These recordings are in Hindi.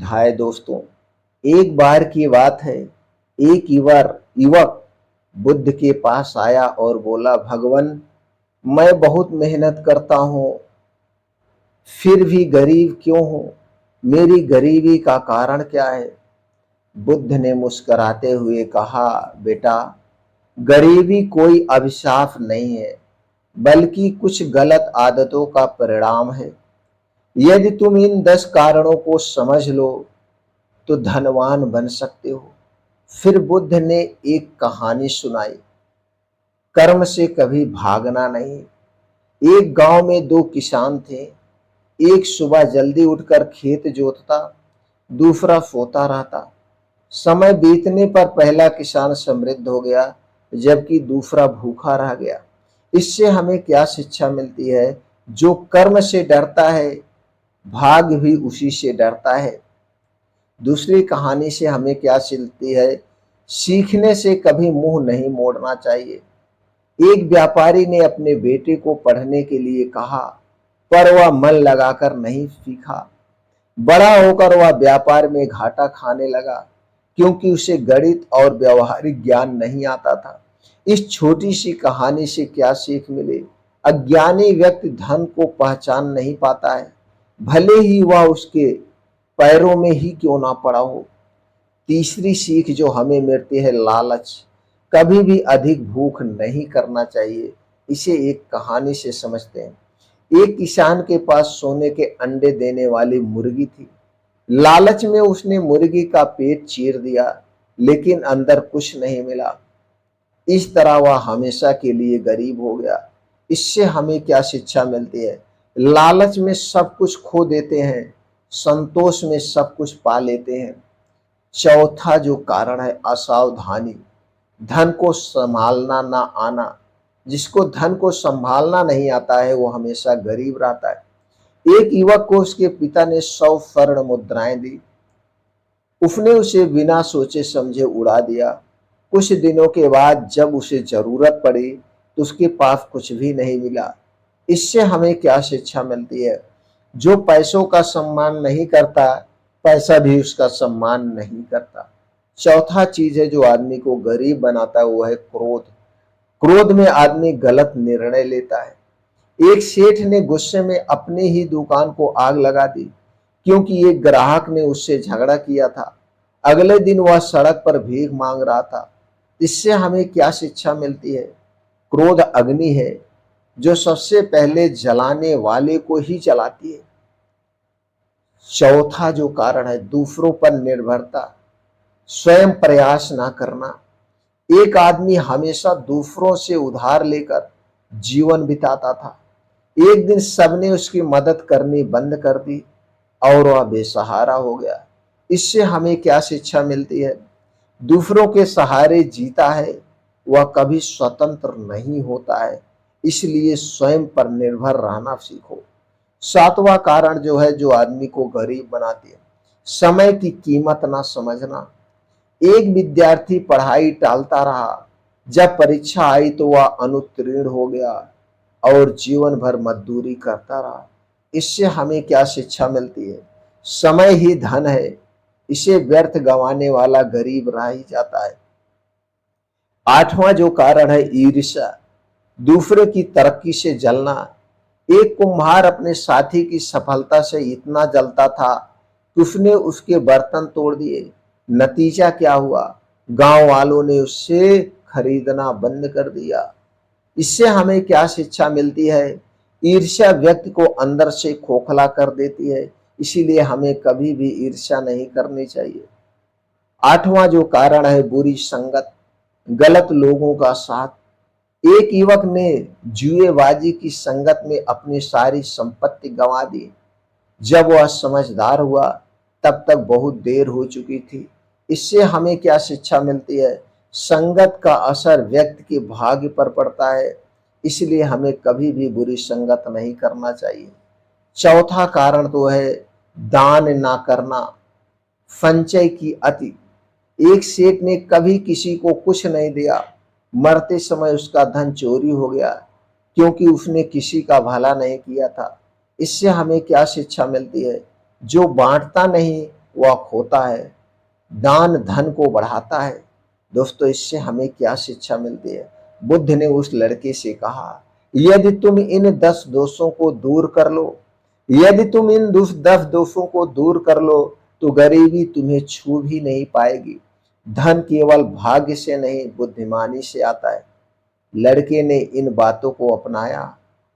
हाय दोस्तों। एक बार की बात है, एक युवक बुद्ध के पास आया और बोला, भगवान, मैं बहुत मेहनत करता हूँ, फिर भी गरीब क्यों हूँ? मेरी गरीबी का कारण क्या है? बुद्ध ने मुस्कुराते हुए कहा, बेटा, गरीबी कोई अभिशाप नहीं है, बल्कि कुछ गलत आदतों का परिणाम है। यदि तुम इन 10 कारणों को समझ लो तो धनवान बन सकते हो। फिर बुद्ध ने एक कहानी सुनाई, कर्म से कभी भागना नहीं। एक गांव में दो किसान थे। एक सुबह जल्दी उठकर खेत जोतता, दूसरा सोता रहता। समय बीतने पर पहला किसान समृद्ध हो गया, जबकि दूसरा भूखा रह गया। इससे हमें क्या शिक्षा मिलती है? जो कर्म से डरता है, भाग्य भी उसी से डरता है। दूसरी कहानी से हमें क्या सीखती है? सीखने से कभी मुंह नहीं मोड़ना चाहिए। एक व्यापारी ने अपने बेटे को पढ़ने के लिए कहा, पर वह मन लगाकर नहीं सीखा। बड़ा होकर वह व्यापार में घाटा खाने लगा, क्योंकि उसे गणित और व्यवहारिक ज्ञान नहीं आता था। इस छोटी सी कहानी से क्या सीख मिले? अज्ञानी व्यक्ति धन को पहचान नहीं पाता है, भले ही वह उसके पैरों में ही क्यों ना पड़ा हो। तीसरी सीख जो हमें मिलती है, लालच। कभी भी अधिक भूख नहीं करना चाहिए। इसे एक कहानी से समझते हैं। एक किसान के पास सोने के अंडे देने वाली मुर्गी थी। लालच में उसने मुर्गी का पेट चीर दिया, लेकिन अंदर कुछ नहीं मिला। इस तरह वह हमेशा के लिए गरीब हो गया। इससे हमें क्या शिक्षा मिलती है? लालच में सब कुछ खो देते हैं, संतोष में सब कुछ पा लेते हैं। चौथा जो कारण है, असावधानी। धन को संभालना ना आना। जिसको धन को संभालना नहीं आता है, वो हमेशा गरीब रहता है। एक युवक को उसके पिता ने 100 स्वर्ण मुद्राएं दी। उसने उसे बिना सोचे समझे उड़ा दिया। कुछ दिनों के बाद जब उसे जरूरत पड़ी तो उसके पास कुछ भी नहीं मिला। इससे हमें क्या शिक्षा मिलती है? जो पैसों का सम्मान नहीं करता, पैसा भी उसका सम्मान नहीं करता। चौथा चीज है जो आदमी को गरीब बनाता है, वो है क्रोध। क्रोध में आदमी गलत निर्णय लेता है। एक सेठ ने गुस्से में अपने ही दुकान को आग लगा दी, क्योंकि एक ग्राहक ने उससे झगड़ा किया था। अगले दिन वह सड़क पर भीख मांग रहा था। इससे हमें क्या शिक्षा मिलती है? क्रोध अग्नि है, जो सबसे पहले जलाने वाले को ही जलाती है। चौथा जो कारण है, दूसरों पर निर्भरता, स्वयं प्रयास ना करना। एक आदमी हमेशा दूसरों से उधार लेकर जीवन बिताता था। एक दिन सबने उसकी मदद करनी बंद कर दी और वह बेसहारा हो गया। इससे हमें क्या शिक्षा मिलती है? दूसरों के सहारे जीता है, वह कभी स्वतंत्र नहीं होता है। इसलिए स्वयं पर निर्भर रहना सीखो। सातवां कारण जो है, जो आदमी को गरीब बनाती है, समय की कीमत ना समझना। एक विद्यार्थी पढ़ाई टालता रहा। जब परीक्षा आई तो वह अनुत्तीर्ण हो गया और जीवन भर मजदूरी करता रहा। इससे हमें क्या शिक्षा मिलती है? समय ही धन है, इसे व्यर्थ गंवाने वाला गरीब रह ही जाता है। आठवां जो कारण है, ईर्ष्या, दूसरे की तरक्की से जलना। एक कुम्हार अपने साथी की सफलता से इतना जलता था कि उसने उसके बर्तन तोड़ दिए। नतीजा क्या हुआ? गांव वालों ने उससे खरीदना बंद कर दिया। इससे हमें क्या शिक्षा मिलती है? ईर्ष्या व्यक्ति को अंदर से खोखला कर देती है। इसीलिए हमें कभी भी ईर्ष्या नहीं करनी चाहिए। आठवां जो कारण है, बुरी संगत, गलत लोगों का साथ। एक युवक ने जुएबाजी की संगत में अपनी सारी संपत्ति गंवा दी। जब वह समझदार हुआ तब तक बहुत देर हो चुकी थी। इससे हमें क्या शिक्षा मिलती है? संगत का असर व्यक्ति के भाग्य पर पड़ता है। इसलिए हमें कभी भी बुरी संगत नहीं करना चाहिए। चौथा कारण तो है, दान ना करना, संचय की अति। एक सेठ ने कभी किसी को कुछ नहीं दिया। मरते समय उसका धन चोरी हो गया, क्योंकि उसने किसी का भला नहीं किया था। इससे हमें क्या शिक्षा मिलती है? जो बांटता नहीं, वह खोता है, दान धन को बढ़ाता है। दोस्तों, इससे हमें क्या शिक्षा मिलती है? बुद्ध ने उस लड़के से कहा, यदि तुम इन 10 दोषों को दूर कर लो, यदि तुम इन 10 दोषों को दूर कर लो, तो गरीबी तुम्हें छू भी नहीं पाएगी। धन केवल भाग्य से नहीं, बुद्धिमानी से आता है। लड़के ने इन बातों को अपनाया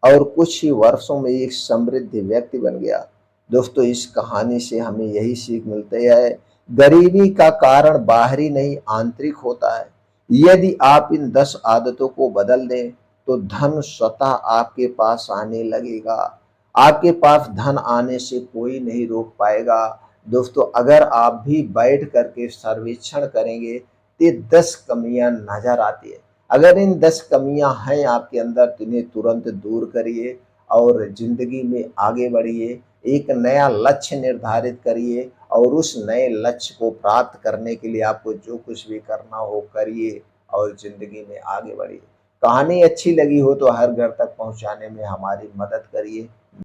और कुछ ही वर्षों में एक समृद्ध व्यक्ति बन गया। दोस्तों, इस कहानी से हमें यही सीख मिलती है, गरीबी का कारण बाहरी नहीं, आंतरिक होता है। यदि आप इन 10 आदतों को बदल दें, तो धन स्वतः आपके पास आने लगेगा। आपके पास धन आने से कोई नहीं रोक पाएगा। दोस्तों, अगर आप भी बैठ करके सर्वेक्षण करेंगे, तो 10 कमियां नजर आती है। अगर इन 10 कमियां हैं आपके अंदर, तो इन्हें तुरंत दूर करिए और जिंदगी में आगे बढ़िए। एक नया लक्ष्य निर्धारित करिए और उस नए लक्ष्य को प्राप्त करने के लिए आपको जो कुछ भी करना हो करिए और जिंदगी में आगे बढ़िए। कहानी अच्छी लगी हो तो हर घर तक पहुंचाने में हमारी मदद करिए।